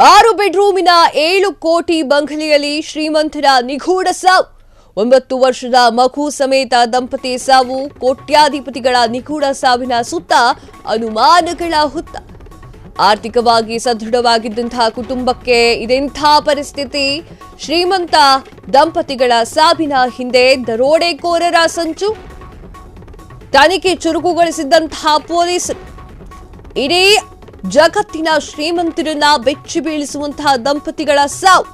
6 ಬೆಡ್ರೂಮಿನ 7 ಕೋಟಿ ಬಂಗಲೆಯಲ್ಲಿ ಶ್ರೀಮಂತರ ನಿಗೂಢ ಸಾವು. 9 ವರ್ಷದ ಮಗು ಸಮೇತ ದಂಪತಿ ಸಾವು. ಕೋಟ್ಯಾಧಿಪತಿಗಳ ನಿಗೂಢ ಸಾವಿನ ಸುತ್ತ ಅನುಮಾನಗಳ ಹುತ್ತ. ಆರ್ಥಿಕವಾಗಿ ಸದೃಢವಾಗಿದ್ದಂತಹ ಕುಟುಂಬಕ್ಕೆ ಇದೆಂಥ ಪರಿಸ್ಥಿತಿ? ಶ್ರೀಮಂತ ದಂಪತಿಗಳ ಸಾವಿನ ಹಿಂದೆ ದರೋಡೆಕೋರರ ಸಂಚು. ತನಿಖೆ ಚುರುಕುಗೊಳಿಸಿದಂತಹ ಪೊಲೀಸರು ಇಡೀ ಜಗತ್ತಿನ ಶ್ರೀಮಂತರನ್ನ ಬೆಚ್ಚಿ ಬೀಳಿಸುವಂತಹ ದಂಪತಿಗಳ ಸಾವು.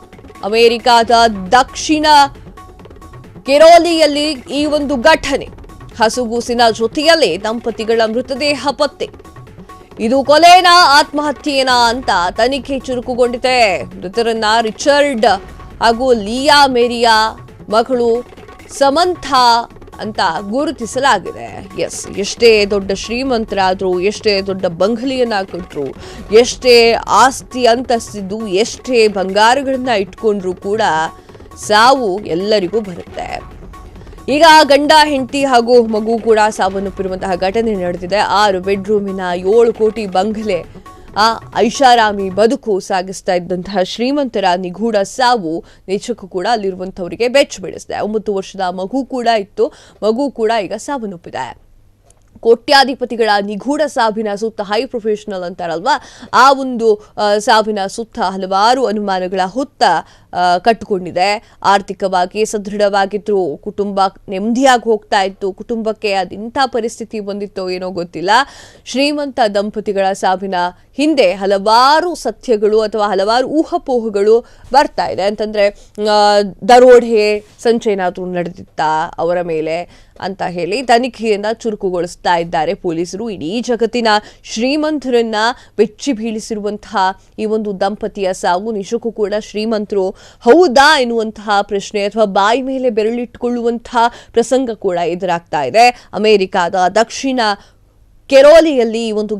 ಅಮೆರಿಕಾದ ದಕ್ಷಿಣ ಕೆರೋಲಿಯಲ್ಲಿ ಈ ಒಂದು ಘಟನೆ. ಹಸುಗೂಸಿನ ಜೊತೆಯಲ್ಲೇ ದಂಪತಿಗಳ ಮೃತದೇಹ ಪತ್ತೆ. ಇದು ಕೊಲೆನಾ ಆತ್ಮಹತ್ಯೆನಾ ಅಂತ ತನಿಖೆ ಚುರುಕುಗೊಂಡಿದೆ. ಮೃತರನ್ನ ರಿಚರ್ಡ್ ಹಾಗೂ ಲಿಯಾ ಮೇರಿಯಾ ಮಗಳು ಸಮಂಥಾ ಅಂತ ಗುರುತಿಸಲಾಗಿದೆ. ಎಷ್ಟೇ ದೊಡ್ಡ ಶ್ರೀಮಂತರಾದ್ರು, ಎಷ್ಟೇ ದೊಡ್ಡ ಬಂಗಲೆಯನ್ನ ಕಟ್ಟರು, ಎಷ್ಟೇ ಆಸ್ತಿ ಅಂತಸ್ತಿದ್ದು, ಎಷ್ಟೇ ಬಂಗಾರಗಳನ್ನ ಇಟ್ಕೊಂಡ್ರು ಕೂಡ ಸಾವು ಎಲ್ಲರಿಗೂ ಬರುತ್ತೆ. ಈಗ ಗಂಡ ಹೆಂಡತಿ ಹಾಗೂ ಮಗು ಕೂಡ ಸಾವನ್ನಪ್ಪಿರುವಂತಹ ಘಟನೆ ನಡೆದಿದೆ. 6 ಬೆಡ್ರೂಮಿನ 7 ಕೋಟಿ ಬಂಗಲೆ ಐಷಾರಾಮಿ ಬದುಕು ಸಾಗಿಸ್ತಾ ಇದ್ದಂತಹ ಶ್ರೀಮಂತರ ನಿಗೂಢ ಸಾವು ನಿಜಕ್ಕೂ ಕೂಡ ಅಲ್ಲಿರುವಂತವರಿಗೆ ಬೆಚ್ಚ ಬೀಳಿಸಿದೆ. 9 ವರ್ಷದ ಮಗು ಕೂಡ ಇತ್ತು. ಮಗು ಕೂಡ ಈಗ ಸಾವನ್ನಪ್ಪಿದೆ. ಕೋಟ್ಯಾಧಿಪತಿಗಳ ನಿಗೂಢ ಸಾವಿನ ಸುತ್ತ, ಹೈ ಪ್ರೊಫೆಷನಲ್ ಅಂತಾರಲ್ವಾ, ಆ ಒಂದು ಸಾವಿನ ಸುತ್ತ ಹಲವಾರು ಅನುಮಾನಗಳ ಹುತ್ತ ಕಟ್ಟಿಕೊಂಡಿದೆ. ಆರ್ಥಿಕವಾಗಿ ಸದೃಢವಾಗಿದ್ರು, ಕುಟುಂಬ ನೆಮ್ಮದಿಯಾಗಿ ಹೋಗ್ತಾ ಇತ್ತು. ಕುಟುಂಬಕ್ಕೆ ಅದೆಂಥ ಪರಿಸ್ಥಿತಿ ಬಂದಿತ್ತೋ ಏನೋ ಗೊತ್ತಿಲ್ಲ. ಶ್ರೀಮಂತ ದಂಪತಿಗಳ ಸಾವಿನ ಹಿಂದೆ ಹಲವಾರು ಸತ್ಯಗಳು ಅಥವಾ ಹಲವಾರು ಊಹಾಪೋಹಗಳು ಬರ್ತಾ ಇದೆ. ಅಂತಂದ್ರೆ ದರೋಡೆ ಸಂಚೆ ಏನಾದರೂ ನಡೆದಿತ್ತಾ ಅವರ ಮೇಲೆ ಅಂತ ಹೇಳಿ ತನಿಖೆಯನ್ನ ಚುರುಕುಗೊಳಿಸ್ತಾ ಇದ್ದಾರೆ ಪೊಲೀಸರು. ಇಡೀ ಜಗತ್ತಿನ ಶ್ರೀಮಂತರನ್ನ ಬೆಚ್ಚಿ ಬೀಳಿಸಿರುವಂತಹ ಈ ಒಂದು ದಂಪತಿಯ ಸಾವು ನಿಜಕ್ಕೂ ಕೂಡ ಶ್ರೀಮಂತರು ಹೌದಾ ಎನ್ನುವಂತಹ ಪ್ರಶ್ನೆ ಅಥವಾ ಬಾಯಿ ಮೇಲೆ ಬೆರಳಿಟ್ಟುಕೊಳ್ಳುವಂತಹ ಪ್ರಸಂಗ ಕೂಡ ಎದುರಾಗ್ತಾ ಇದೆ. ಅಮೆರಿಕಾದ ದಕ್ಷಿಣ ಕೆರೋಲಿಯಲ್ಲಿ ಈ ಒಂದು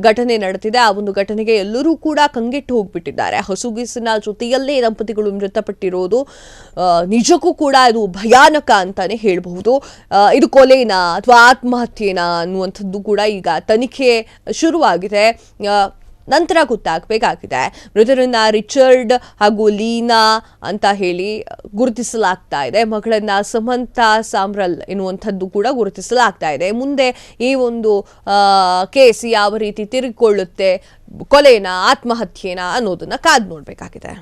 ಘಟನೆ ನಡೆದಿದೆ. ಆ ಒಂದು ಘಟನೆಗೆ ಎಲ್ಲರೂ ಕೂಡ ಕಂಗೆಟ್ಟು ಹೋಗ್ಬಿಟ್ಟಿದ್ದಾರೆ. ಹಸುಗೂಸಿನ ಜೊತೆಯಲ್ಲೇ ದಂಪತಿಗಳು ಮೃತಪಟ್ಟಿರೋದು ನಿಜಕ್ಕೂ ಕೂಡ ಇದು ಭಯಾನಕ ಅಂತಾನೆ ಹೇಳಬಹುದು. ಇದು ಕೊಲೆನಾ ಅಥವಾ ಆತ್ಮಹತ್ಯೆನಾ ಅನ್ನುವಂಥದ್ದು ಕೂಡ ಈಗ ತನಿಖೆ ಶುರುವಾಗಿದೆ. ನಂತರ ಗೊತ್ತಾಗಬೇಕಾಗಿದೆ. ಮೃತರನ್ನ ರಿಚರ್ಡ್ ಹಾಗೂ ಲೀನಾ ಅಂತ ಹೇಳಿ ಗುರುತಿಸಲಾಗ್ತಾ ಇದೆ. ಮಗಳನ್ನ ಸಮಂತಾ ಸಾಮ್ರಲ್ ಎನ್ನುವಂಥದ್ದು ಕೂಡ ಗುರುತಿಸಲಾಗ್ತಾ ಇದೆ. ಮುಂದೆ ಈ ಒಂದು ಕೇಸ್ ಯಾವ ರೀತಿ ತಿರುಗಿಕೊಳ್ಳುತ್ತೆ, ಕೊಲೆನಾ ಆತ್ಮಹತ್ಯೆನಾ ಅನ್ನೋದನ್ನ ಕಾದು ನೋಡಬೇಕಾಗಿದೆ.